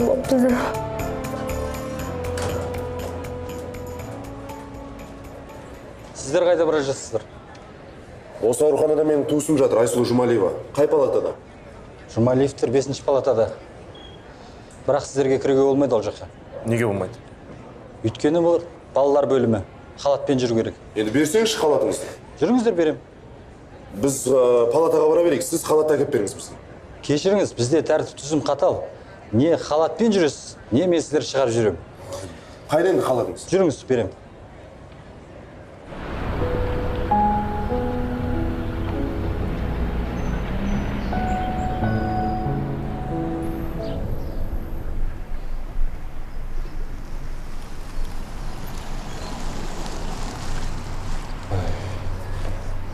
болыптыр. Сіздер қайда бара жатсыздар? Осы ауруханада менің туысым жатыр, Айсұлу Жұмалиева. Қай палатада? Жұмалиевтер 5-ші палатада. Бірақ сіздерге кіруге болмайды ол жаққа. Неге болмайды? Өйткені бұл балалар бөлімі. Халатпен жүру керек. Енді берсеңізші халатыңызды. Жүріңіздер, берем. Біз палатаға бара берейік, сіз халатты әкеп беріңіз бізге. Кешіріңіз, бізде тәртіп түзім қатал. Не халатпен жүресіз, не мен сіздер шығарып жүрем. Қайда енді халатыңыз? Жүріңіз, берем.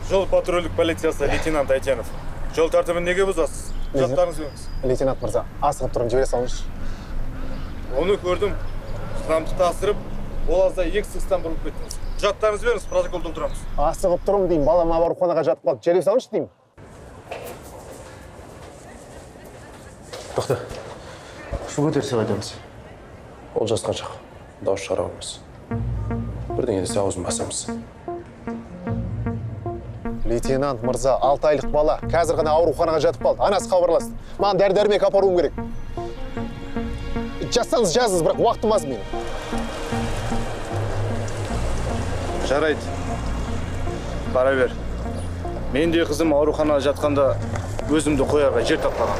Жол патрульдік полициясы лейтенант Айтенов. Жол тәртібін неге бұзасыз? Құжаттарыңыз беріңіз. Лейтенант мырза, асығып тұрын жібере салыңызшы. Оны көрдім. Шырамды тасырып, ол азда екі сыстан бұрылып кеттіңіз. Құжаттарыңыз беріңіз, протокол толтырамыз. Асығып тұрым деймін, балам ауруханаға жатып қалды. Жібере салыңызшы деймін. Тоқта. Шу көтерсе қайтамыз. Ол жасқан шақ. Дауыс шығара алмас. Бірдеңе десе аузын басамыз. Лейтенант мырза, 6 айлық бала. Қазір ғана ауруханаға жатып қалды. Анасы хабарласты. Маған дәрі-дәрмек апаруым керек. Жазсаңыз жазыңыз, бірақ уақытым аз менің. Жарайды. Бара бер. Мен де қызым ауруханаға жатқанда өзімді қоярға жер таппаған.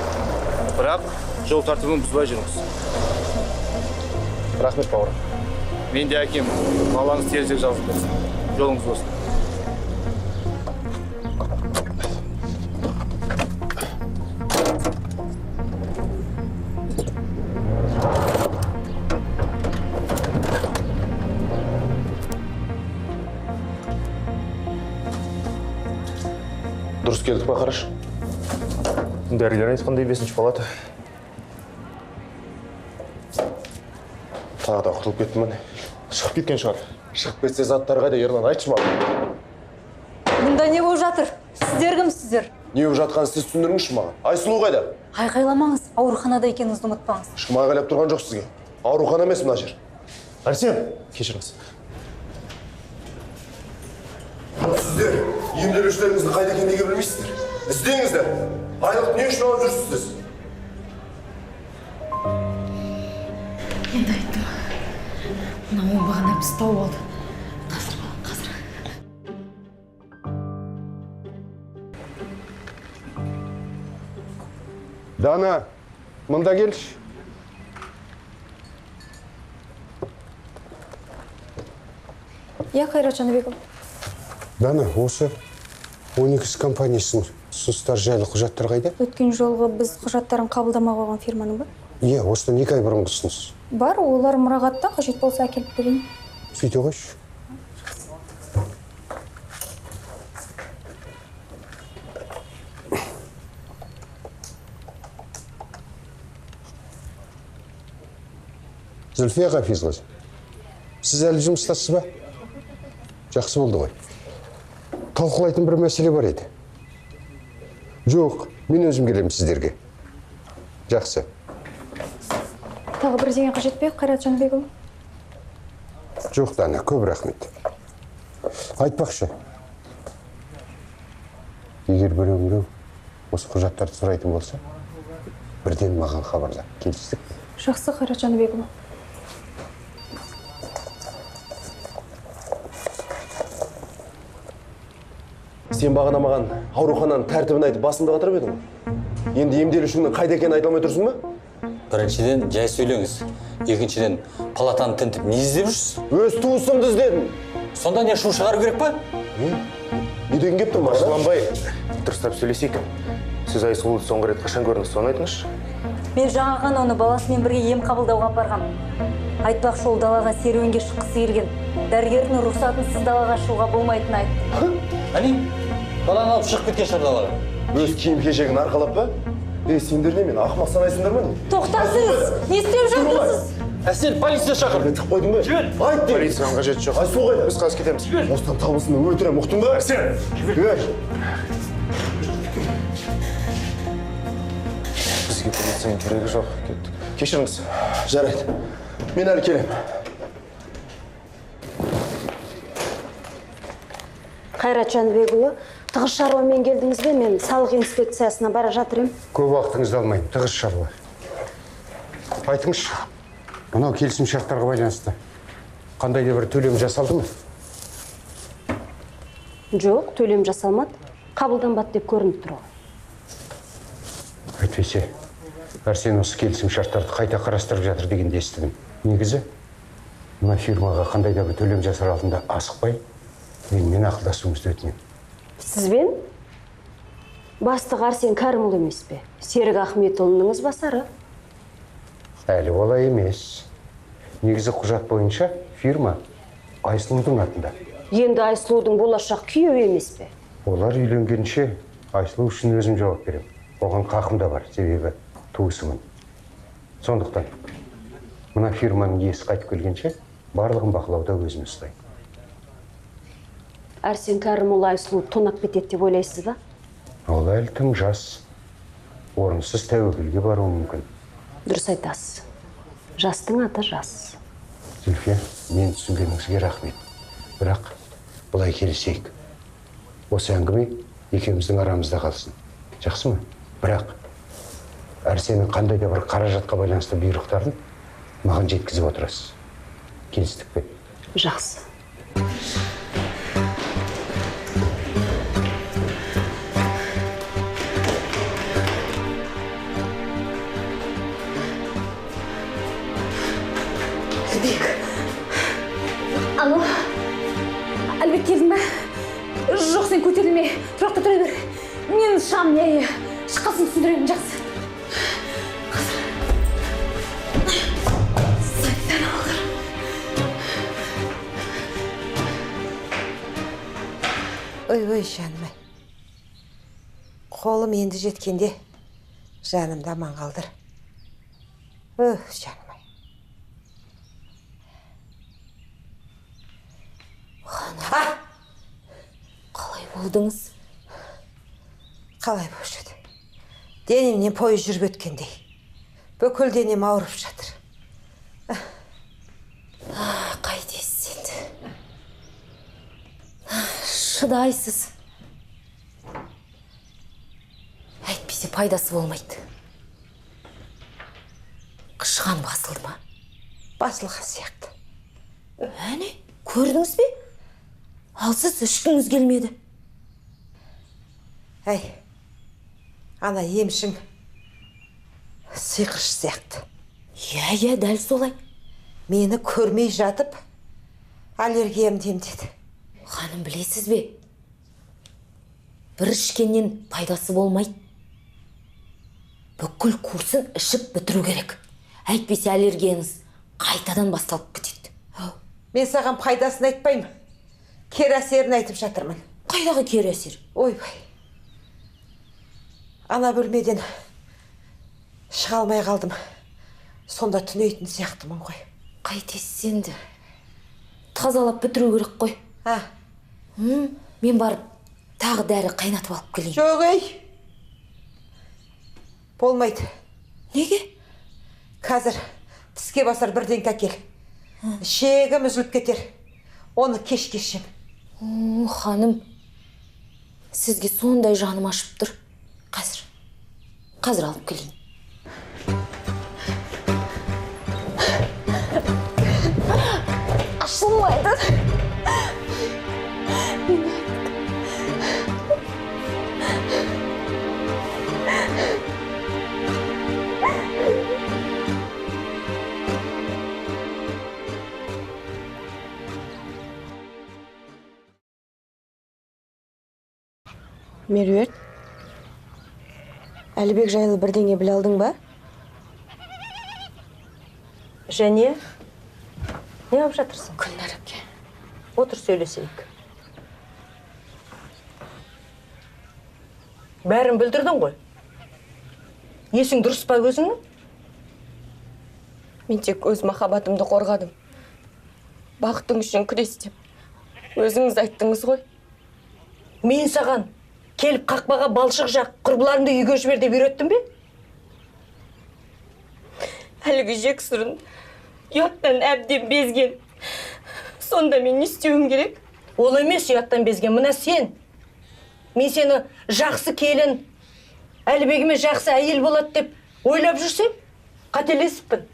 Бірақ жол тәртібін бұзбай жүріңіз. Рахмет бауырым. Мен де әкем, балаңыз терезеге жазып берсін. Жолыңыз болсын. Дұрыс келдік па, қараш? Дәрігер айтқандай 5-ші палата. Тағы да құтылып кеттім міне. Шығып кеткен шығар. Шығып кетсе заттар қайда, Ерлан, айтшы маған. Мұнда не болып жатыр? Сіздер кімсіздер? Не болып жатқанын сіз түсіндіріңізші маған. Айсұлу қайда? Айқайламаңыз, ауруханада екеніңізді ұмытпаңыз. Ешкім айқайлап тұрған жоқ сізге. Аурухана емес мына жер. Арсен, кешіріңіз. Сіздер емделушілеріңізді қайда екендігі білмейсіздер. Іздеңіздер. Айлық не үшін алып жүрсіз? Енді айттым. Мына оңбағанда біз тауып алды. Қазір. Дана, мында келші. Я Қайрат Жаныбеков. Дана, осы 12 компаниясының ұсыныстар жайлы құжаттар қайда? Өткен жолғы біз құжаттарын қабылдамай қойған фирманың ба? Иә, осыдан 2 ай бұрынғы ұсыныс. Бар, олар мұрағатта, қажет болса әкеліп берейін. Сөйте қойшы. Зүлфия Ғафизқызы, сіз әлі жұмыстасыз ба? Жақсы болды ғой. Талқылайтын бір мәселе бар еді. Жоқ, мен өзім келемін сіздерге. Жақсы. Тағы бірдеңе қажет пе, Қайрат Жаныбекұлы? Жоқ, Дана, көп рахмет. Айтпақшы, егер біреу осы құжаттарды сұрайтын болса, бірден маған хабарла. Келістік? Жақсы, Қайрат Жаныбекұлы. Сен бағана маған аурухананың тәртібін айтып басымды қатырып едің ғой. Енді емделушіңнің қайда екенін айта алмай тұрсың ба? Біріншіден, жай сөйлеңіз. Екіншіден, палатаны тінтіп не іздеп жүрсіз? Өз туысымды іздедім. Сонда не шу шығару керек па? Не деген кеп тұр маған? Ашыланбай, дұрыстап сөйлесейік. Сіз Айсұлуды соңғы рет қашан көрдіңіз, соны айтыңызшы. Мен жаңа ғана оны баласымен бірге ем қабылдауға апарғам. Айтпақшы, ол далаға серуенге шыққысы келген. Дәрігердің рұқсатынсыз далаға шығуға болмайтынын айтты. Әне, баланы алып шығып кеткен шығар далаға. Өз киім-кешегін арқалап па? Сендер не, мен ақымақ санайсыңдар ма? Тоқтасыз! Не істеп жатырсыз? Әсел, полиция шақыр. Тық қойдың ба? Жібер! Айт деймін. Полицияның қажеті жоқ. Айсұлу қайда? Біз қазір кетеміз. Осыдан табысını өлтірем, ұқтың ба? Арсен! Бізге полицияның керегі жоқ. Кеттік. Кешіріңіз. Жарайды. Мен әлі келем. Қайрат Жанбекұлы, тығыз шаруамен келдіңіз бе? Мен салық инспекциясына бара жатыр ем. Көп уақытыңызды алмайын, тығыз шаруа. Айтыңызшы, мынау келісім шарттарға байланысты қандай да бір төлем жасалды ма? Жоқ, төлем жасалмады. Қабылданбады деп көрініп тұр ғой. Әйтпесе, Арсен осы келісім шарттарды қайта қарастырып жатыр дегенді естідім. Негізі, мына фирмаға қандай да бір төлем жасар алдында асықпай, менімен ақылдасуыңызды өтінемін. Сізбен? Бастық Арсен Кәрімұлы емес пе? Серік Ахметұлының ізбасары. Әлі олай емес. Негізі құжат бойынша фирма Айсұлудың атында. Енді Айсұлудың болашақ күйеуі емес пе? Олар үйленгенше Айсұлу үшін өзім жауап беремін. Оған қақым да бар, себебі туысымын. Сондықтан, мына фирманың иесі қайтып келгенше барлығын бақылауда өзім ұстаймын. Арсен Кәрімұлы Айсұлуды тонап кетеді деп ойлайсыз ба? Ол әлі тым жас. Орынсыз тәуекелге баруы мүмкін. Дұрыс айтасыз. Жастың аты жас. Зульфия, мен түсінгеніңізге рахмет. Бірақ бұлай келісейік. Осы әңгіме екеуміздің арамызда қалсын. Жақсы ма? Бірақ Арсеннің қандай да бір қаражатқа байланысты бұйрықтарын маған жеткізіп отырасыз. Келістік пе? Жақсы. Алло, Әлбек келдің бе? Жоқ, сен көтерілме, тұрақта тұра бер. Мен шам, шыққасын түсіндіремін, жақсы. Сайттан алғыр. Ой, жаным-ай. Қолым енді жеткенде жанымды аман қалдыр. Жаным-ай. Қалай болдыңыз? Қалай болып жүрді? Денемнен пойыз жүріп өткендей. Бүкіл денем ауырып жатыр. Қайтесіз енді. Шыдайсыз. Әйтпесе пайдасы болмайды. Қышқан басылды ма? Басылған сияқты. Әне, көрдіңіз бе? Ал сіз ішкіңіз келмеді. Әй, ана емшің сиқыршы сияқты. Иә, дәл солай. Мені көрмей жатып, аллергиямды емдеді. Ханым, білесіз бе? Бір ішкеннен пайдасы болмайды. Бүкіл курсын ішіп бітіру керек. Әйтпесе аллергияңыз қайтадан басталып кетеді. Мен саған пайдасын айтпаймын. Кері әсерін айтып жатырмын. Қайдағы кері әсер? Ойбай. Ана бөлмеден шыға алмай қалдым. Сонда түнейтін сияқтымын ғой. Қайтесіз енді? Тазалап бітіру керек қой. Мен барып тағы дәрі қайнатып алып келейін. Жоқ, болмайды. Неге? Қазір тіске басар бірдеңке әкел. Шегім үзіліп кетер. Оны кеш жем. Ханым, сізге сондай жаным ашып тұр. Қазір алып келейін. Ашылмайды. Меруерт, Әлібек жайлы бірдеңе біле алдың ба? Және, не алып жатырсың? Күлнар әпке. Отыр, сөйлесейік. Бәрін білдірдің ғой. Есің дұрыс па өзіңнің? Мен тек өз махаббатымды қорғадым. Бақытың үшін күрестеп. Өзіңіз айттыңыз ғой. Мен саған келіп қақпаға балшық жақ, құрбыларыңды үйге жібер деп үйреттім бе? әлгі жексұрын ұяттан әбден безген. Сонда мен не істеуім керек? Ол емес ұяттан безген, мына сен. Мен сені жақсы келін, Әлібегіме жақсы әйел болады деп ойлап жүрсем, қателесіппін.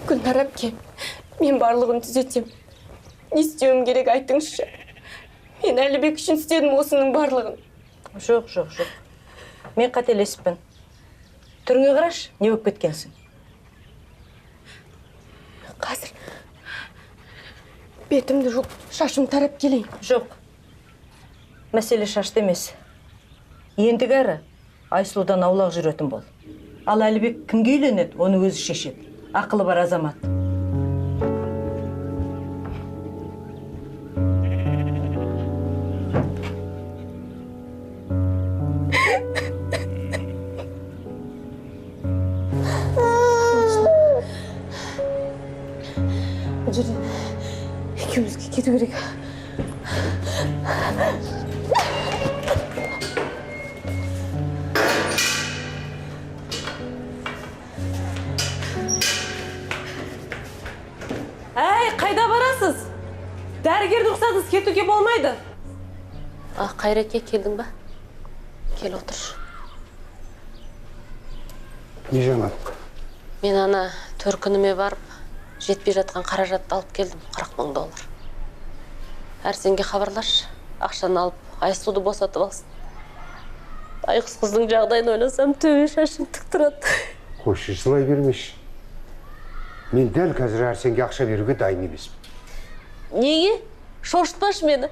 Гүлнар әпке, мен барлығын түзетем. Не істеуім керек айтыңызшы. Мен Әлібек үшін істедім осының барлығын. Жоқ. Мен қателесіппін. Түріңе қараш, не болып кеткенсің? Қазір бетімді жоқ, шашым тарап келейін. Жоқ. Мәселе шашты емес. Ендігі әрі Айсұлудан аулақ жүретін бол. Ал Әлібек кімге үйленеді, оны өзі шешеді. Ақылы бар азамат. Бұл жерден екеумізге кету керек. Әй, қайда барасыз? Дәрігерді рұқсатсыз кетуге болмайды. Қайреке, келдің ба? Кел отыр. Не жаңа? Мен ана төркініме барып, жетпей жатқан қаражатты алып келдім, 40 000 доллар. Әрсенге хабарлаш, ақшаны алып, Айсұлуды босатып алсын. Айқыз қыздың жағдайын ойласам, төбе шашым тік тұрады. Қойшы, жылай бермеш. Мен дәл қазір Әрсенге ақша беруге дайын емеспін. Неге? Шошытпашы мені.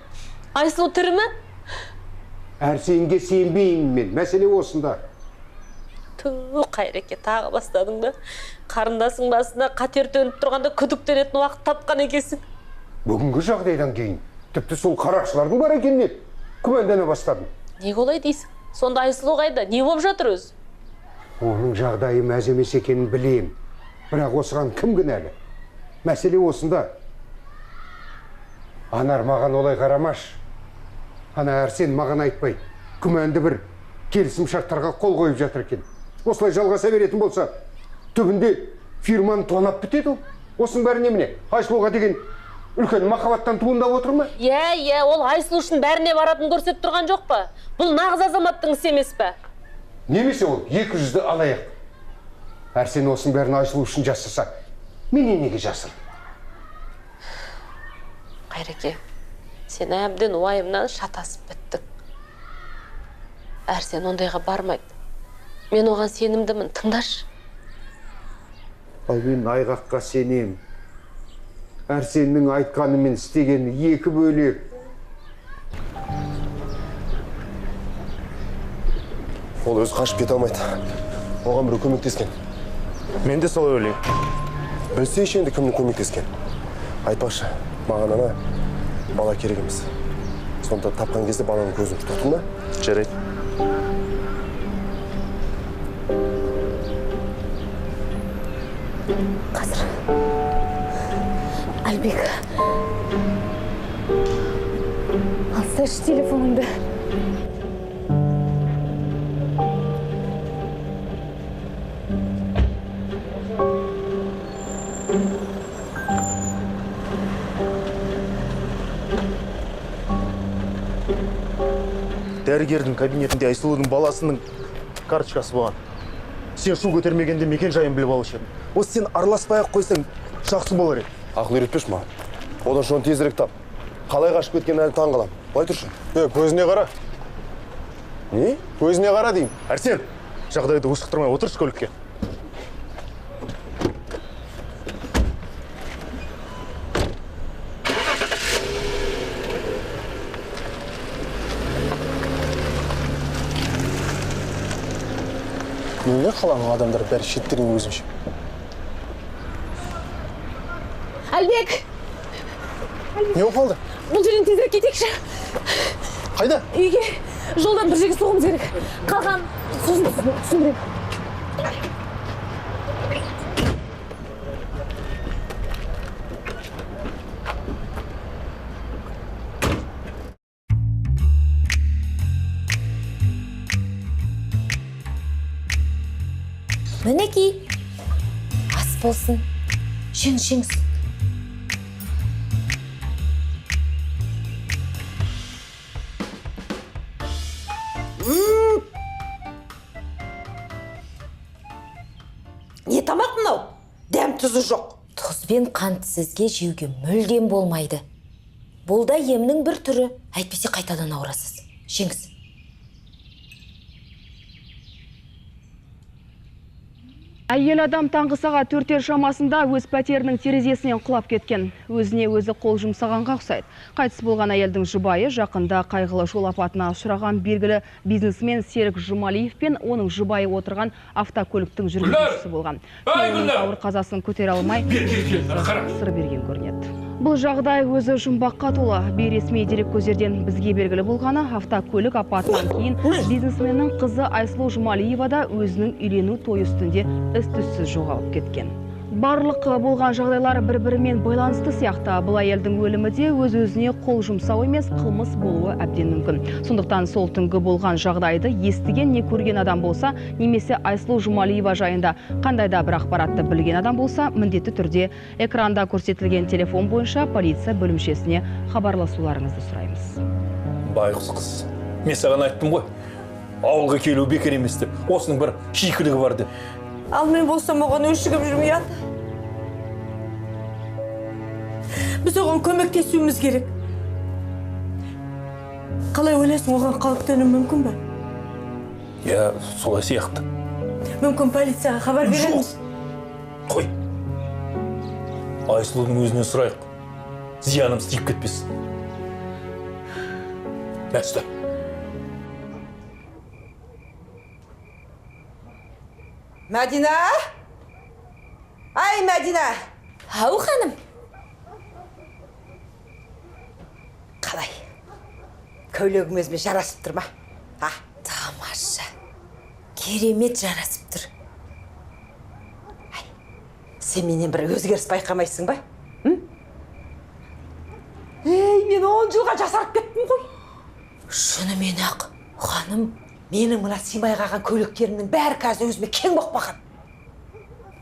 Айсұлу тірі ме? Әрсенге сенбеймін мен. Мәселе осында. Қайреке, тағы бастадың да. Қарындасың басына қатер төніп тұрғанда күдіктенетін уақыт тапқан екенсің. Бүгінгі жағдайдан кейін тіпті сол қарақшылардың бар екеніне күмәндана бастадым. Неге олай дейсің? Сонда Айсұлу қайда? Не болып жатыр өзі? Оның жағдайы мәз емес екенін білем. Бірақ осыған кім кінәлі? Мәселе осында. Анар маған олай қарамаш. Ана Әрсен маған айтпай, күмәнді бір келісім шарттарға қол қойып жатыр екен. Осылай жалғаса беретін болса, түбінде фирманы тонап бітеді ол. Осының бәрі немене? Айсұлуға деген үлкен махаббаттан туындап отыр ма? Иә, ол Айсұлу үшін бәріне баратын көрсетіп тұрған жоқ па? Бұл нағыз азаматтың ісі емес пе? Немесе ол 200-ді алаяқ. Әрсен осының бәрін Айсұлу үшін жасаса, мен неге жасырдым? Қайреке, сен әбден уайымнан шатасып біттің. Әрсен ондайға бармайды. Мен оған сенімдімін, тыңдашы. Ал мен айғаққа сенем. Әрсеннің айтқаны мен істегені екі бөлек. Ол өзі қашып кете алмайды. Оған біреу көмектескен. Мен де солай ойлаймын. Білсейші енді кімнің көмектескен. Айтпақшы, маған ана бала керек емес. Сонда тапқан кезде баланың көзін тұтың ба? Жарайды. Қазір. Әлбек. Алсайшы телефоныңды. Дәрігердің кабинетінде Айсұлудың баласының карточкасы болған. Сен шу көтермегенде мекен жайын біліп алушы едің. Осы сен араласпай-ақ қойсаң жақсы болар еді. Ақыл үйретпеш маған. Одан шоны тезірек тап. Қалай қашып кеткен әлі таң қалам. Былай тұршы. Көзіне қара. Не? Көзіне қара деймін. Әрсен, жағдайды ушықтырмай отыршы көлікке. Неге қаланың адамдар бәрі шеттерін өзінше? Әлбек! Не болып қалды? Бұл жерден тезірек кетекші. Қайда? Үйге жолдан бір жерге соғымыз керек. Қалған сосын түсіндірем. Мінекей, ас болсын. Жеңіс. Не тамақ мынау? Дәм тұзы жоқ. Тұз бен қант сізге жеуге мүлдем болмайды. Бұл да емнің бір түрі. Әйтпесе қайтадан ауырасыз. Жеңіс. Әйел адам таңғы сағат 4 шамасында өз пәтерінің терезесінен құлап кеткен. Өзіне өзі қол жұмсағанға ұқсайды. Қайтыс болған әйелдің жұбайы жақында қайғылы жол апатына ұшыраған белгілі бизнесмен Серік Жұмалиев пен оның жұбайы отырған автокөліктің жүргізушісі болған. Ауыр қазасын көтере алмай сыр берген көрінеді. Бұл жағдай өзі жұмбаққа толы. Бейресми дерек көздерден бізге белгілі болғаны, автокөлік апатынан кейін бизнесменнің қызы Айсұлу Жұмалиева да өзінің үйлену той үстінде із-түзсіз жоғалып кеткен. Барлық болған жағдайлар бір-бірімен байланысты сияқты. Бұл әйелдің өлімі де өз-өзіне қол жұмсау емес, қылмыс болуы әбден мүмкін. Сондықтан сол түнгі болған жағдайды естіген не көрген адам болса, немесе Айсұлу Жұмалиева жайында қандай да бір ақпаратты білген адам болса, міндетті түрде экранда көрсетілген телефон бойынша полиция бөлімшесіне хабарласуларыңызды сұраймыз. Байғұс қыз, мен саған айттым ғой, ауылға келу бекер емес деп, осының бір шикілігі бар деп. Ал мен болсам оған өшігіп жүрмей ат. Біз оған көмектесуіміз керек. Қалай ойлайсың, оған қауіптенуі мүмкін бе? Я, солай сияқты. Мүмкін полицияға хабар береміз. Қой. Айсұлудың өзіне сұрайық. Зиянымыз тиіп кетпесін. Мәсті. Мәдина! Ай, Мәдина! Ау, ханым. Қалай? Көйлегім өзіме жарасып тұр ма? Тамаша. Керемет жарасып тұр. Сен менен бір өзгеріс байқамайсың ба? Мен 10 жылға жасарып кеттім ғой. Шынымен ақ, ханым. Менің мына симай қалған көйлектерімнің бәрі қазір өзіме кең боқпаған.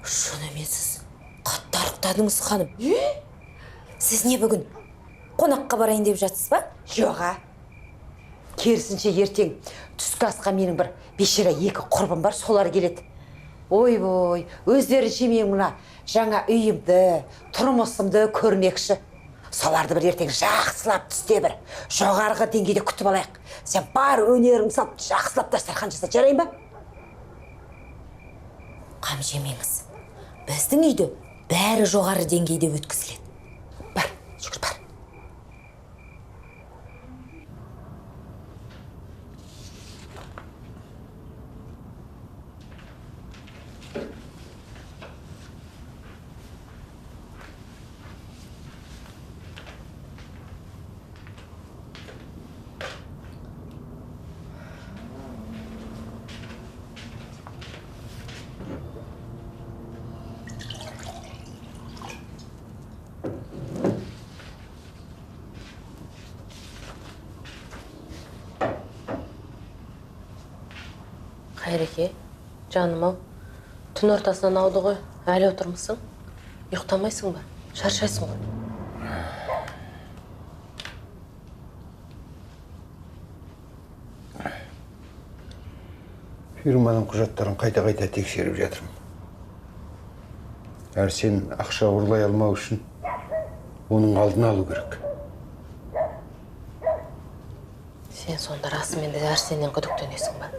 Шынымен сіз қатты арықтадыңыз, ханым. Сіз не бүгін қонаққа барайын деп жатсыз ба? Жоға. Керісінше ертең түскі асқа менің бір бешера 2 құрбым бар, солар келеді. Ой-бой, өздерінше мен мына жаңа үйімді, тұрмысымды көрмекші. Соларды бір ертең жақсылап түсте бір жоғарғы деңгейде күтіп алайық. Сен бар өнерің салып жақсылап дастархан жаса, жарайын ба? Қам жемеңіз. Біздің үйде бәрі жоғары деңгейде өткізіледі. Бар, шүкір, бар. Қайреке, жаным-ау, түн ортасынан ауды ғой, әлі отырмысың? Ұйықтамайсың ба? Шаршайсың ғой. Фирманың құжаттарын қайта-қайта тексеріп жатырмын. Әрсен ақша ұрлай алмау үшін оның алдын алу керек. Сен сонда расымен де Әрсеннен күдіктенесің ба?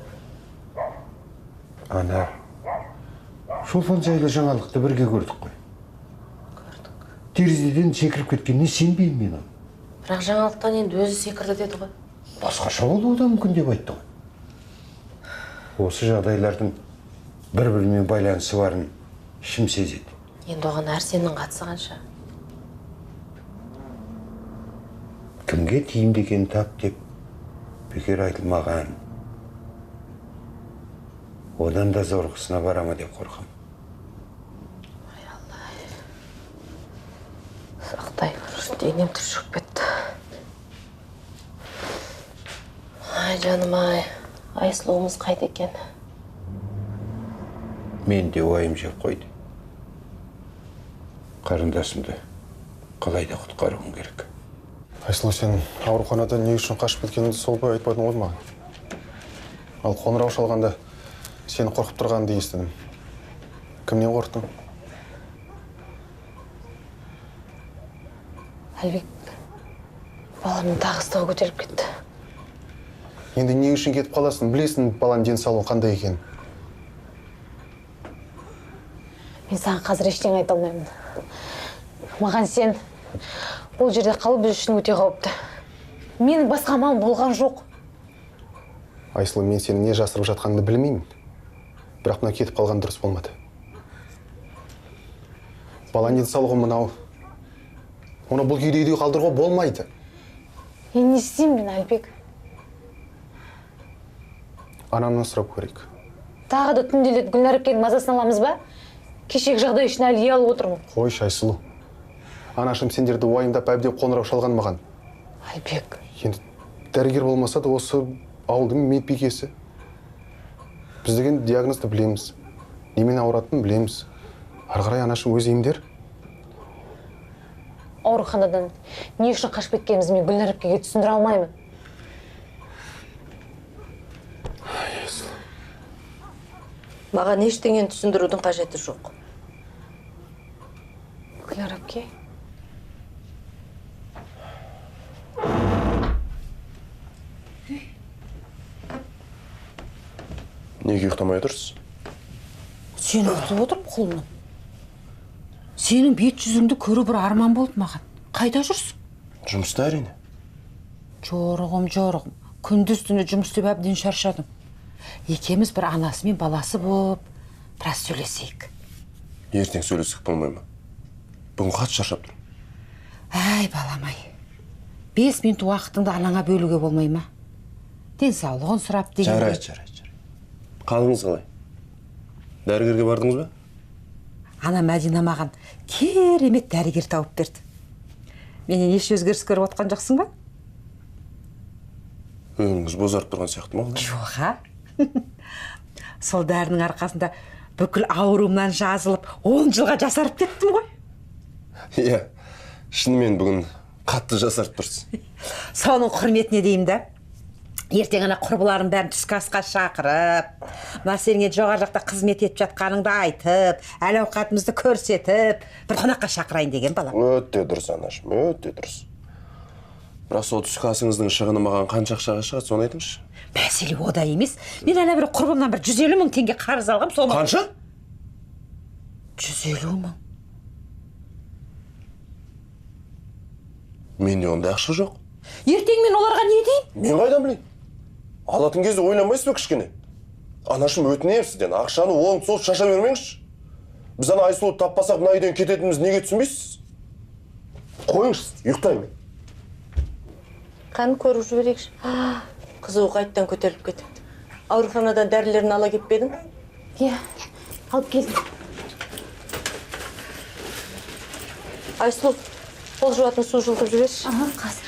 Ана, шолпан жайлы жаңалықты бірге көрдік қой. Көрдік. Терезеден секіріп кеткеніне сенбеймін мен оны. Бірақ жаңалықтан енді өзі секірді деді ғой. Басқаша болуы да мүмкін деп айтты ғой. Осы жағдайлардың бір-бірімен байланысы барын ішім сезеді. Енді оған Әрсеннің қатысы қанша? Кімге тиімді екенін тап деп бекер айтылмаған. Одан да зорғысына барама деп қорқам. Ай Алла. Сақтай көрші, денем түршігіп кетті. Ай жаным-ай, Айсұлуымыз қайда екен? Мен де уайым жеп қойды. қарындасымды қалайда құтқаруым керек. Айсұлу, сен ауруханада не үшін қашып кеткеніңді сол бойы айтпадың ғой маған. Ал қоңырау шалғанда сені қорқып тұрғанымды естідім. Кімнен қорқтың? Әлбек, баламның тағыстығы көтеріліп кетті. Енді не үшін кетіп қаласың? Білесің баланың денсаулығы қандай екенін. Мен саған қазір ештеңе айта алмаймын. Маған сен бұл жерде қалу біз үшін өте қауіпті. Менің басқа амалым болған жоқ. Айсұлу, мен сені не жасырып жатқаныңды білмеймін. Бірақ мына кетіп қалған дұрыс болмады. Баланың денсаулығы мынау. Оны бұл күйде үйде қалдыруға болмайды. Не істеймін мен, Әлбек? Анамнан сұрап көрейік. Тағы да түнделетіп Гүлнар әпкенің мазасын аламыз ба? Кешегі жағдай үшін әлі ұялып отырмын. Қойшы, Айсұлу. Анашым сендерді уайымдап әбден қоңырау шалған маған. Әлбек. Енді дәрігер болмаса да осы ауылдың медбикесі. Біз деген диагнозды білеміз. Немен ауыратынын білеміз. Ары қарай анашым өз емдер. Ауруханадан не үшін қашып кеткенімізді мен Гүлнар әпкеге түсіндіре алмаймын. Маған ештеңені түсіндірудің қажеті жоқ. Гүлнар әпке. Неге ұйықтамай отырсыз? Сені күтіп отырмын қолымнан. Сенің бет жүзіңді көру бір арман болды маған. Қайда жүрсің? Жұмыста әрине. Жорығым. Күндіз түні жұмыс істеп әбден шаршадым. Екеміз бір анасы мен баласы болып, біраз сөйлесейік. Ертең сөйлесек болмай ма? Бүгін қатты шаршап тұрмын. Әй, балам-ай. 5 минут уақытыңды анаңа бөлуге болмай ма? Денсаулығын сұрап деген. Жарайды. Қалыңыз қалай? Дәрігерге бардыңыз ба? Ана Мәдина маған керемет дәрігер тауып берді. Менен еш өзгеріс көріп отқан жоқсың ба? Өңіңіз бозарып тұрған сияқты ма? Жоға. Сол дәрінің арқасында бүкіл ауруымнан жазылып, 10 жылға жасарып кеттім ғой. Иә, шынымен бүгін қатты жасарып тұрсыз. Соның құрметіне деймін да. Ертең ана құрбыларым бәрін түскі асқа шақырып, мына сеніңе жоғары жақта қызмет етіп жатқаныңды айтып, әл ауқатымызды көрсетіп, бір қонаққа шақырайын деген балам. Өте дұрыс, анашым, өте дұрыс. Бірақ сол түскі асыңыздың шығыны маған қанша ақшаға шығады, соны айтыңызшы. Мәселе о да емес. Мен ана бір құрбымнан бір 150 мың теңге қарыз алғам, соны... Қанша? 150 мың. Менде ондай ақша жоқ. Ертең мен оларға не деймін? Мен қайдан білейін? Алатын кезде ойланбайсыз ба кішкене? Анашым, өтінемін сізден, ақшаны оң-сол шаша бермеңізші. Біз ана Айсұлуды таппасақ мына үйден кететініміз неге түсінбейсіз? Қойыңыз, ұйықтаймын. Қанын көріп жіберейікші. Қызуы қайттан көтеріліп кетіпті. Ауруханадан дәрілерін ала кетпедің? Иә, алып келдім. Айсұлу, қол жуатын су жылытып жіберші. Қазір.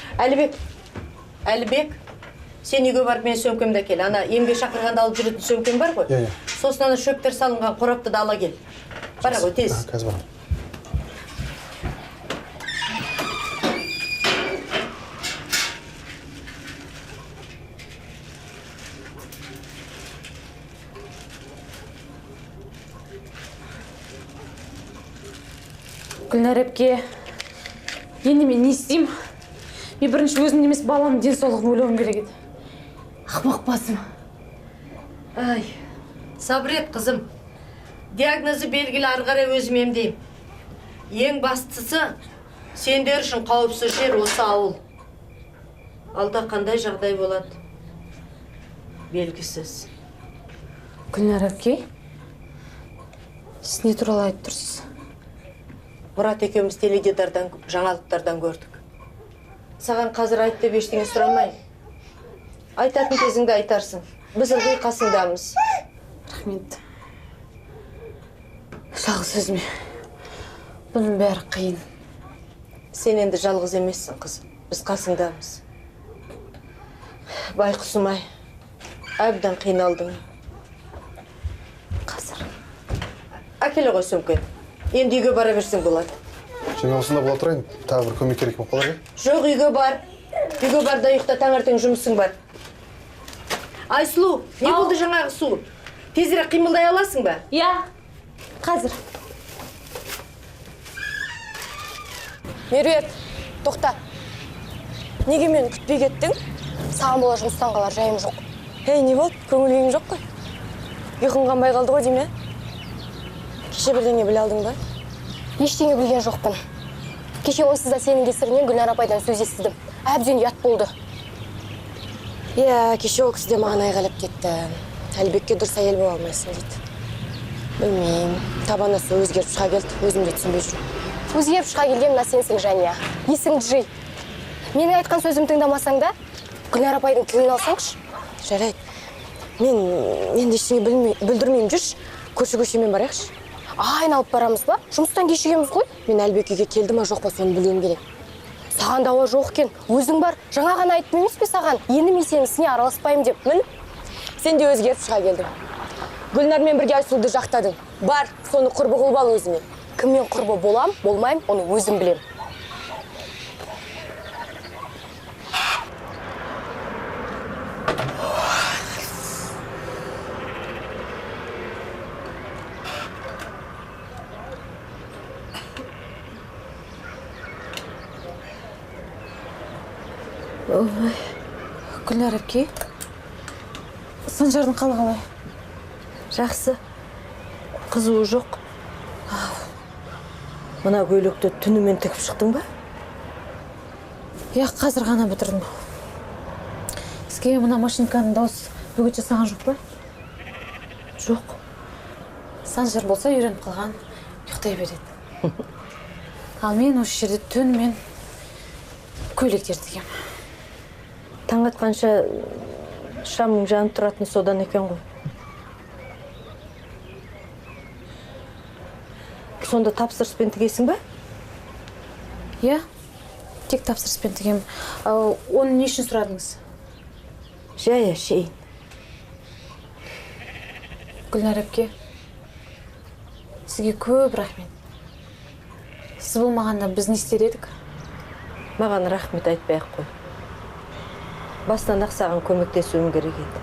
Әлібек, сен үйге барып мен сөмкемді әкел. Ана емге шақырғанда алып жүретін сөмкем бар ғой? Иә. Сосын ана шөптер салынған қорапты да ала кел. Бара ғой, тез. Қазір барам. Гүлнар әпке, енді мен не істеймін? Мен бірінші өзім емес баламның денсаулығын ойлауым керек еді. Ақымақ басым. Ай, сабыр ет, қызым. Диагнозы белгілі, ары қарай өзім емдеймін. Ең бастысы, сендер үшін қауіпсіз жер осы ауыл. Алда қандай жағдай болады? Белгісіз. Гүлнар әпке, сіз не туралы айтып тұрсыз? Мұрат екеуміз теледидардан, жаңалықтардан көрдік. Саған қазір айт деп ештеңе сұрамайын. Айтатын кезіңді айтарсың. Біз ылғи қасыңдамыз. Рахмет. Жалғыз өзіме. Бұның бәрі қиын. Сен енді жалғыз емессің, қызым. Біз қасыңдамыз. Байқұсым-ай, әбден қиналдың. Қазір. Әкеле ғой сөмкені. Енді үйге бара берсең болады. Сен осында бола тұрайын, тағы бір көмек керек болып қалар ма? Жоқ, үйге бар. Үйге бар да ұйықта, таңертең жұмысың бар. Айсұлу, не болды жаңағы су? Тезірек қимылдай аласың ба? Иә, қазір. Меруерт, тоқта. Неге мені күтпей кеттің? Саған бола жұмыстан қалар жайым жоқ. Ей, не болды? Көңіл күйің жоқ қой? Ұйқың қанбай қалды ғой дейме? Кеше бірдеңе біле алдың ба? Ештеңе білген жоқпын. Кеше ойсызда сенің кесірінен Гүлнар апайдан сөз естідім. Әбден ұят болды. Иә, кеше ол кісі де маған айғайлап кетті. Әлбекке дұрыс әйел бола алмайсың дейді. Білмеймін. Табанасы өзгеріп шыға келді, өзім де түсінбей жүрмін. Өзгеріп шыға келген мына сенсің, Жәния. Есіңді жи. Менің айтқан сөзімді тыңдамасаң да, Гүлнар апайдың тілін алсаңшы. Жарайды. Мен ештеңе бүлдірмеймін жүрші. Көше-көшемен барайықшы. Айналып барамыз ба? Жұмыстан кешігеміз ғой. Мен Әлбекеге келді ма жоқ па, соны білуім керек. Саған дауа жоқ екен. Өзің бар. Жаңа ғана айттым емес пе саған? Енді мен сенің ісіне араласпаймын деп. Мін? Сен де өзгеріп шыға келдің. Гүлнармен бірге Айсұлуды жақтадың. Бар, соны құрбы қылып ал өзіме. Кіммен құрбы болам, болмайым, оны өзім білем. Ой, Гүлнар әпке, Санжардың қалы қалай? Жақсы. Қызуы жоқ. Мына көйлекті түнімен тігіп шықтың ба? Иә, қазір ғана бітірдім. Сізге мына машинканың дауыс бөгет жасаған жоқ па? Жоқ. Санжар болса үйреніп қалған, ұйықтай береді. Ал мен осы жерде түнімен көйлектер тігем. Таң атқанша шамның жанып тұратын содан екен ғой. Сонда тапсырыспен тігесің ба? Иә, тек тапсырыспен тігем. Оны не үшін сұрадыңыз? Жай әшейін. Гүлнар әпке, сізге көп рахмет. Сіз болмағанда біз не істер едік? Маған рахмет айтпай-ақ қой. Бастан-ақ саған көмектесуім керек еді.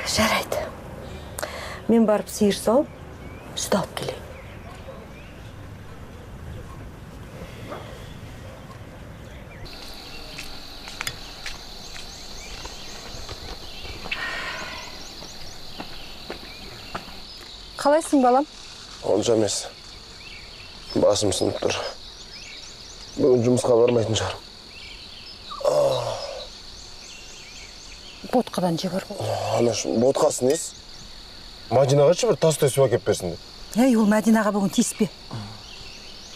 Жарайды. Мен барып сиыр сауып, сүт алып келейін. Қалайсың, балам? Онша емес. Басым сынып тұр. Бүгін жұмысқа бармайтын шығар. Ботқадан жегір бол. Анашым, ботқасы нес? Мәдинаға бір тастай су әкеп берсін. Ей, ол Мәдинаға бүгін тиіспе.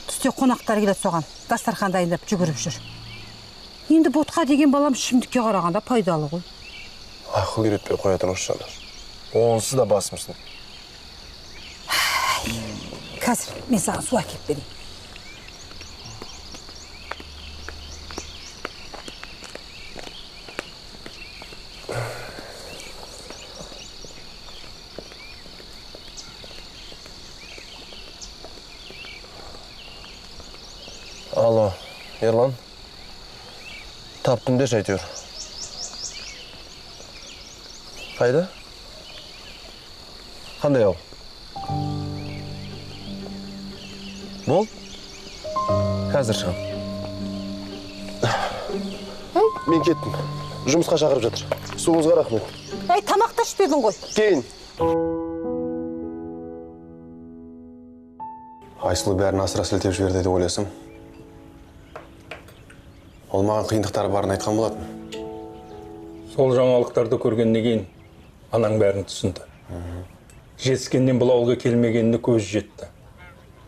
Түсте қонақтар келеді соған. Дастархан дайындап жүгіріп жүр. Енді ботқа деген балам шімдікке қарағанда пайдалы ғой. Ақыл үйретпей қоя тұрыңызшы, Анаш. Онсыз да басымсың. Қазір мен саған су әкеп берейін. Алло, Ерлан. Таптым деш әйтеуір. Қайда? Қандай ал? Бол? Қазір шығам. Мен кеттім. Жұмысқа шақырып жатыр. Суыңызға рахмет. Ей, тамақта ішпедің ғой. Кейін. Айсұлу бәрін асыра сілтеп жіберді деп ойласам. Ол маған қиындықтары барын айтқан болатын. Сол жаңалықтарды көргеннен кейін анаң бәрін түсінді. Жетіскеннен бұл ауылға келмегеніне көзі жетті.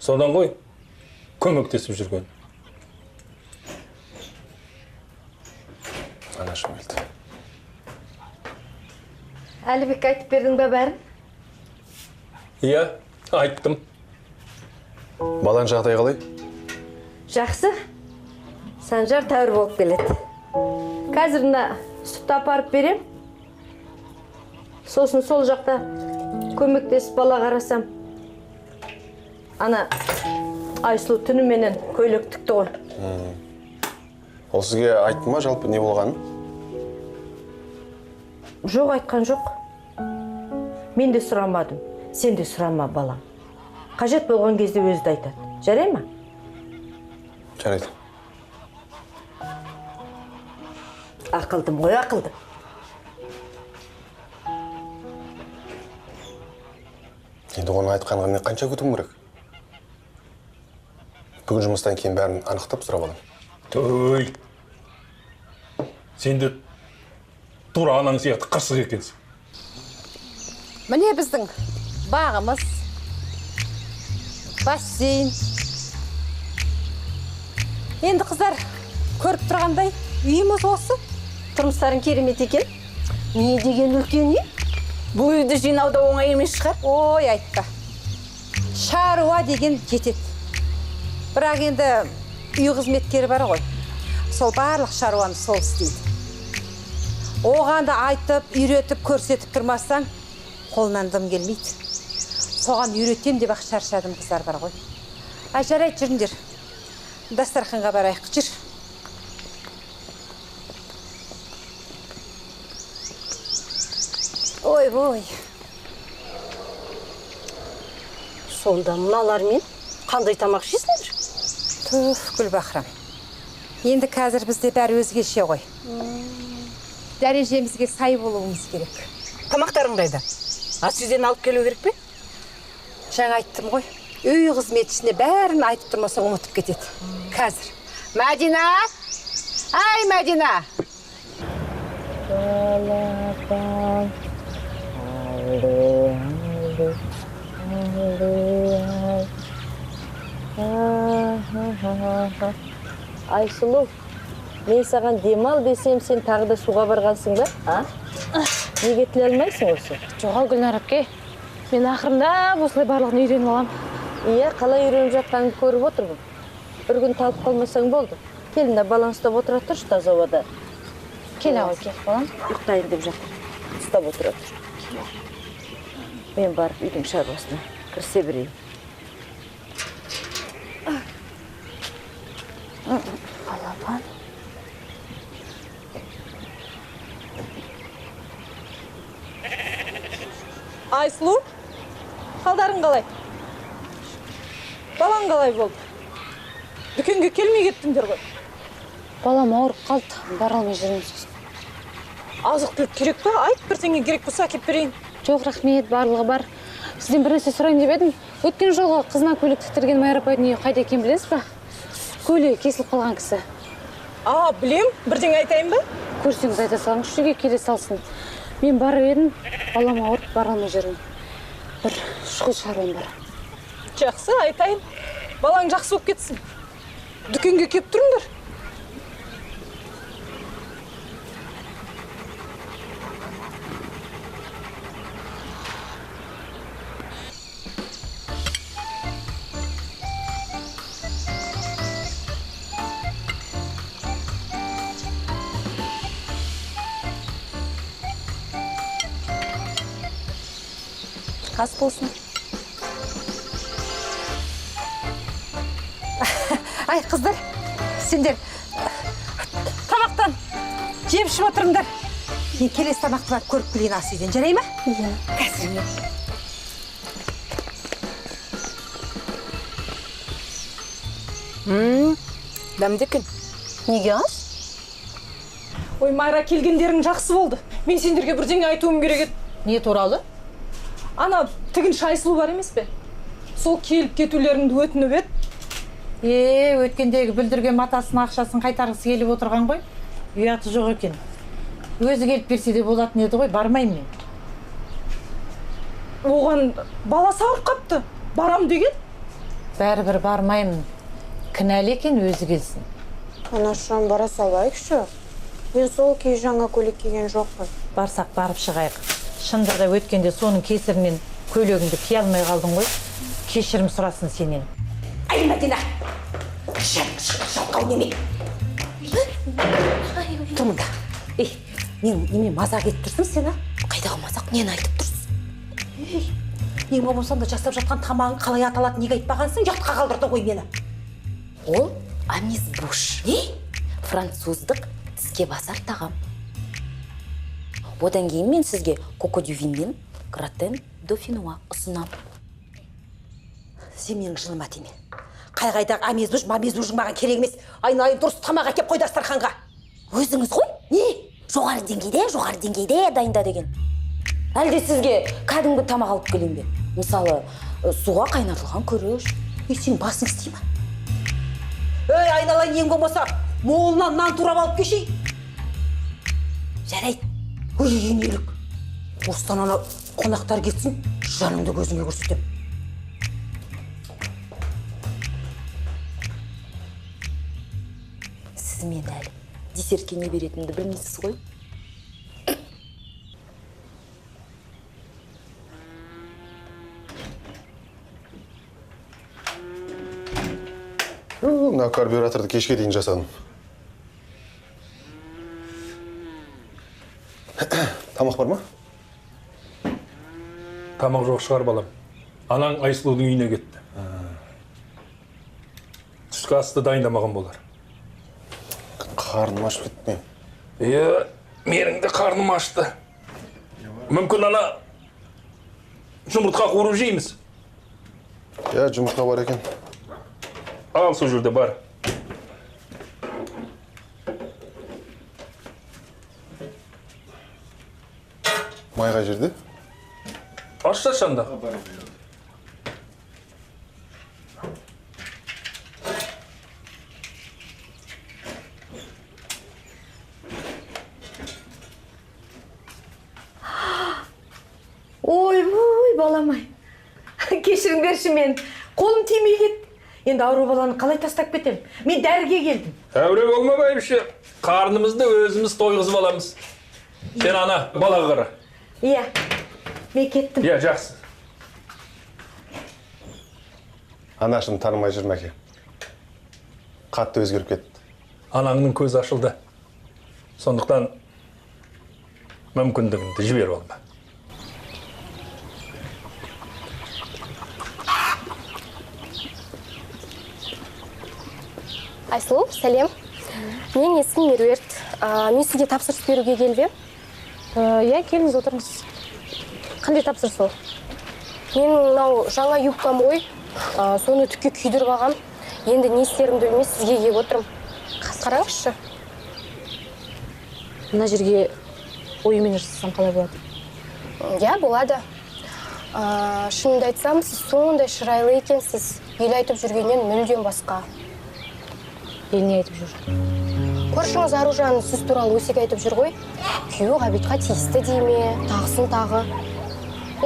Содан ғой көмектесіп жүрген. Анашым келді. Әлібек айтып бердің бе бәрін? Иә, айттым. Баланың жағдай қалай? Жақсы. Санжар тәуір болып келеді. Қазір мына сүтті апарып берем. Сосын сол жақта көмектесіп бала қарасам. Ана Айсұлу түніменен көйлек тікті ғой. Ол сізге айтты ма жалпы не болғанын? Жоқ, айтқан жоқ. Мен де сұрамадым. Сен де сұрама, балам. Қажет болған кезде өзі де айтады. Жарай ма? Жарайды. Ақылдым ғой, ақылды. Енді оны айтқанға мен қанша күтуім керек? Бүгін жұмыстан кейін бәрін анықтап сұрап аламын. Той. Сен де тура анаң сияқты қырсық екенсің. Міне біздің бағымыз, бассейн. Енді қыздар көріп тұрғандай үйіміз осы. Тұрмыстарың керемет екен. Не деген үлкен үй? Бұл үйді жинауда оңай емес шығар. Ой, айтпа. Шаруа деген жетеді. Бірақ енді үй қызметкері бар ғой. Сол барлық шаруаны сол істейді. Оған да айтып, үйретіп, көрсетіп тұрмасаң, қолынан дым келмейді. Соған үйретем деп ақ шаршадым қыздар бар ғой. Жарайды, жүріңдер. Дастарханға барайық, жүр. Ой. Сонда мыналармен қандай тамақ жейсіңдер? Туф, Гүлбахрам. Енді қазір бізде бәрі өзгеше ғой. Дәрежемізге сай болуымыз керек. Тамақтарың қайда? Ас үйден алып келу керек пе? Жаңа айттым ғой. Үй қызметшісіне бәрін айтып тұрмаса ұмытып кетеді. Қазір. Мәдина! Ай, Мәдина! Айсұлу, мен саған демал десем, сен тағы да суға барғансың ба? Неге тіле алмайсың осы? Жоға Гүлнар әпке, мен ақырында осылай барлығын үйреніп алам. Иә, қалай үйреніп жатқанын көріп отырмын. Бір күн талып қалмасаң болды. Келінді баланстап отыра тұршы таза ауада. Кел ағай, кел балам. Ұйықтайын деп жатыр. Ұстап отыра тұр. Мен барып үйдің шаруасына кірісе берейін. Балапан. Айсұлу, қалдарың қалай? Балаң қалай болды? Дүкенге келмей кеттіңдер ғой. Балам ауырып қалды, бара алмай жүрміз. Азық-түлік керек пе? Айт, бірдеңе керек болса әкеп берейін. Жоқ, рахмет, барлығы бар. Сізден бір нәрсе сұрайын деп едім. Өткен жолғы қызына көйлек тіктірген Майра апайдың үйі қайда екенін білесіз ба? Көйлегі кесіліп қалған кісі. Білем, бірдеңе айтайын ба? Көрсеңіз айта салыңыз, үйге келе салсын. Мен барып едім, балам ауырып бара алмай жүрмін. Бір шұғыл шаруам бар. Жақсы, айтайын. Балаң жақсы болып кетсін. Дүкенге кеп тұрыңдар. Ас болсын. Ай, қыздар, сендер тамақтан жеп ішіп отырыңдар. Мен келесі тамақты барып көріп келейін ас үйден, жарай ма? Иә. Қазір. Дәмді екен. Неге ас? Ой, Майра, келгендерің жақсы болды. Мен сендерге бірдеңе айтуым керек еді. Не туралы? Ана тігінші Айсұлу бар емес пе? Сол келіп кетулеріңді өтініп еді. Өткендегі бүлдірген матасының ақшасын қайтарғысы келіп отырған ғой. Ұяты жоқ екен. Өзі келіп берсе де болатын еді ғой, бармаймын мен. Оған баласы ауырып қапты. Барам деген. Бәрібір бармаймын. Кінәлі екен, өзі келсін. Анашым, бара салайықшы. Мен сол кей жаңа көйлек киген жоқпын. Барсақ барып шығайық. Шындығында өткенде соның кесірінен көйлегіңді кие алмай қалдың ғой. Кешірім сұрасын сенен. Ай, Мәдина! Жалқау неме! Тұрмында. Мен неме мазақ етіп тұрсың сен, а? Қайдағы мазақ? Нені айтып тұрсың? Ең болмаса да жасап жатқан тамағың қалай аталады неге айтпағансың? Ұятқа қалдырдың ғой мені. Ол амиз-буш. Не? Француздық тіске басар тағам. Одан кейін мен сізге коко дю вин мен гратен дофинуа ұсынам. Сен менің жыныма тиме. Қай-қайдағы амиз-буш, мамиз-бушың маған керек емес. Айналайын дұрыс тамақ әкеп қой дастарханға. Өзіңіз ғой? Не? Жоғары деңгейде дайында деген. Әлде сізге кәдімгі тамақ алып келейін бе? Мысалы, суға қайнатылған күріш. Сен басың істей ма? Айналайын ең болмаса, молынан нан турап алып кешей. Жарайды. Енелік. Осыдан ана қонақтар кетсін, жаныңды көзіңе көрсетем. Сіз мен әлі десертке не беретінді білмейсіз ғой? Мына карбюраторды кешке дейін жасадым. Тамақ бар ма? Тамақ жоқ шығар балам. Анаң Айсұлудың үйіне кетті. Түскі асты дайындамаған болар. Қарным ашып кетті. Менің де қарным ашты. Мүмкін ана жұмыртқа қуырып жейміз. Жұмыртқа бар екен. Ал сол жерде бар. Майға жерде? Ашса шанда. Ой, баламай. Кешіріңдерші мен. Қолым тимей кетті. Енді ауру баланы қалай тастап кетем? Мен дәріге келдім. Әуре болма бәйбіше. Қарнымызды өзіміз тойғызып аламыз. Сен ана, балаға қара. Иә, мен кеттім. Иә, жақсы. Анашым танымай жүрмін әке. Қатты өзгеріп кетті. Анаңның көзі ашылды. Сондықтан мүмкіндігіңді жіберіп алма. Айсұлу, сәлем. Менің есімім Меруерт. Мен сізге тапсырыс беруге келіп. Иә, келіңіз отырыңыз. Қандай тапсырыс ол? Мен мынау жаңа юбкам ғой. Соны түкке күйдіріп алғам. Енді не істерімді білмей сізге келіп отырмын. Қараңызшы. Мына жерге ойымен жасасам қалай болады? Иә, болады. Шынымды айтсам, сіз сондай шырайлы екенсіз. Ел айтып жүргеннен мүлдем басқа. Ел не айтып жүр? Көршіңіз Аружан сіз туралы өсек айтып жүр ғой. Күйеуі Ғабитқа тиісті дей ме, тағысын тағы.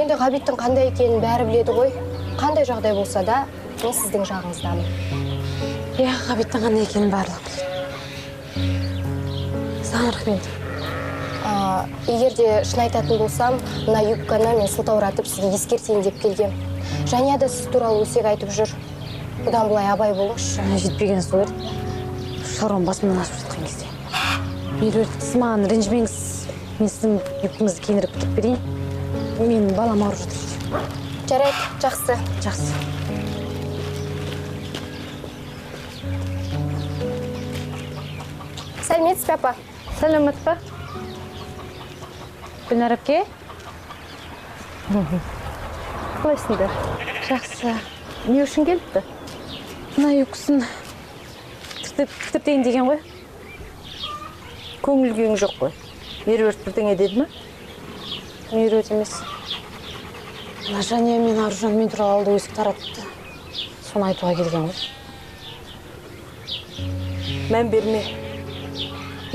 Енді Ғабиттің қандай екенін бәрі біледі ғой. Қандай жағдай болса да, мен сіздің жағыңыздамын. Иә, Ғабиттің қандай екенін барлығы біледі. Саған рахмет. Егер де шын айтатын болсам, мына юбканы мен сылтауратып сізге ескертейін деп келгем. Және де сіз туралы өсек айтып жүр. Бұдан былай абай болыңызшы. Жетпеген сол еді. Шаруам басымнан ашып жатқан кезде. Меруерт, сіз маған ренжімеңіз. Мен сіздің юбкаңызды киіндіріп киіп берейін. Мен балам ауырып жатыр. Жарайды, жақсы. Жақсы. Сәлеметсіз бе, апа? Сәлемет па? Гүлнар әпке? Қалайсыңдар? Жақсы. Не үшін келіпті? Мына юбкасын тіктіртейін деген ғой. Көңіл күйің жоқ қой. Меруерт бірдеңе деді ме? Меруерт емес. Мына Жания мен Аружан мен туралы алды өсік таратты. Соны айтуға келген ғой. Мән берме.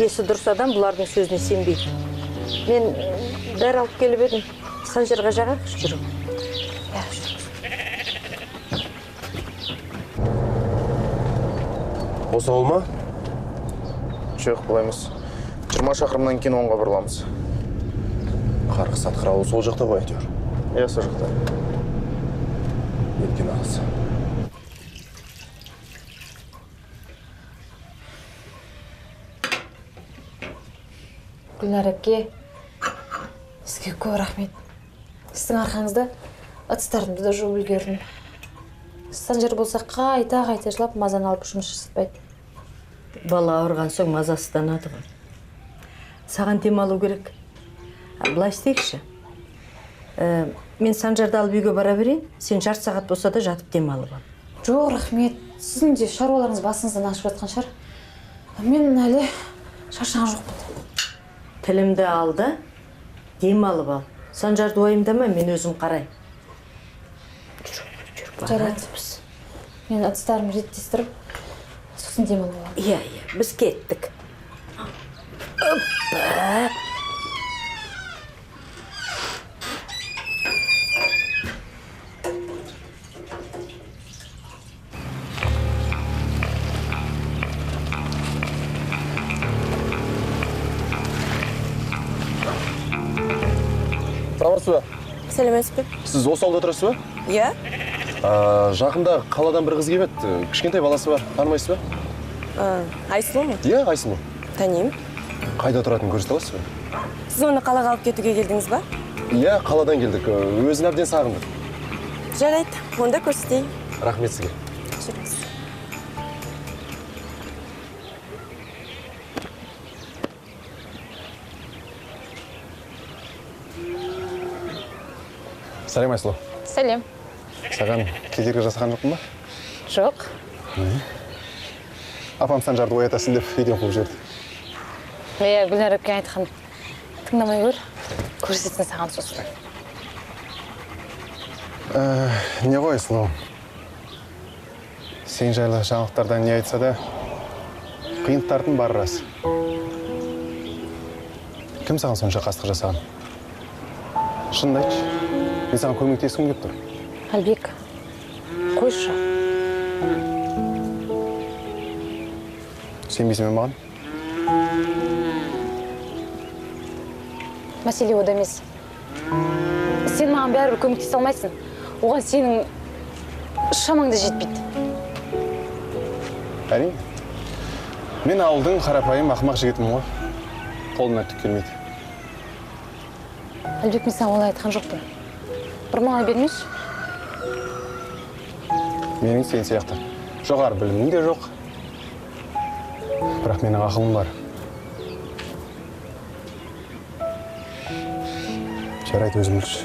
Есі дұрыс адам бұлардың сөзіне сенбейді. Мен дәрі алып келіп едім. Санжарға жағақ жүріп. Осы ол ма? Жоқ, бұлай емес. 20 шақырымнан кейін оңға бұрыламыз. Қарғыс атқырауы сол жақта ғой әйтеуір. Иә, сол жақта. Неткен ағысы. Гүлнар әпке, сізге көп рахмет. Сіздің арқаңызда ыдыстарымды да жуып үлгердім. Санжар болса қайта жылап мазаны алып жұмыс жасатпайды. Бала ауырған соң мазасызданады ғой. Саған демалу керек. Былай істейікші. Мен Санжарды алып үйге бара берейін. Сен жарты сағат болса да жатып демалып ал. Жоқ, рахмет. Сіздің де шаруаларыңыз басыңыздан ашып жатқан шығар. Мен әлі шаршаған жоқпын. Тілімді алды, демалып ал. Санжарды уайымдама, мен өзім қарай. Жарайды, мен ыдыстарымды реттестіріп, сосын демалып аламын. Иә, біз кеттік. Оппа! Саламатсыз ба? Сәлеметсіз бе? Сіз осы ауылда тұрасыз ба? Иә. Жақында қаладан бір қыз келіп еді. Кішкентай баласы бар. Танымайсыз ба? Айсұлу ма? Иә, Айсұлу. Танимын. Қайда тұратынын көрсете аласыз ба? Сіз оны қалаға алып кетуге келдіңіз ба? Иә, қаладан келдік. Өзін әбден сағындық. Жарайды, онда көрсетейін. Рахмет сізге. Жүріңіз. Сәлем, Айсұлу. Сәлем. Саған кедергі жасаған жоқпын ба? Жоқ. Апам Санжарды оятасың деп үйден қуып жіберді. Гүлнар әпке айтқан тыңдамай көр. Көрсетсін саған сосын. Не ғой, Айсұлу? Сен жайлы жаңалықтардан не айтса да, қиындықтардың бар рас. Кім саған сонша қастық жасаған? Шынды айтшы. Мен саған көмектескім келіп тұр. Әлбек, қойшы. Сенбейсің бе маған? Мәселе ода емес. Сен маған бәрібір көмектесе алмайсың. Оған сенің шамаңды жетпейді. Әрине. Мен ауылдың қарапайым ақымақ жігітімін ғой. Қолымнан түк келмейді. Әлбек, мен саған олай айтқан жоқпын. Бір маған бермеші. Менің сен сияқты жоғары білімім де жоқ. Бірақ менің ақылым бар. Жарайды, өзім білші.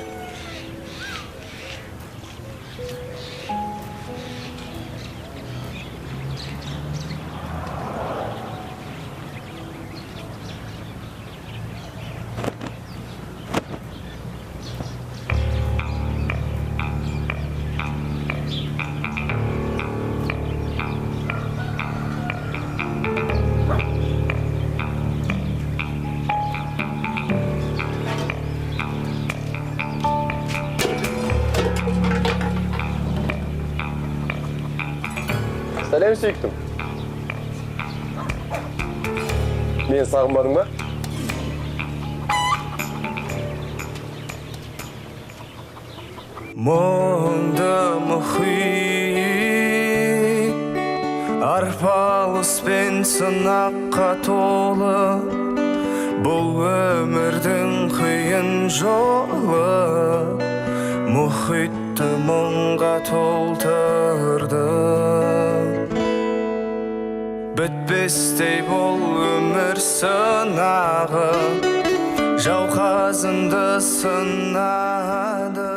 Сәлем, сүйіктім. Мені сағынбадың ба? Мұңды мұхит, арпалыс пен сынаққа толы, бұл өмірдің қиын жолы, мұхитты мұңға толтырды. Бітпестей бұл өмір сынағы, жауқазынды сынады.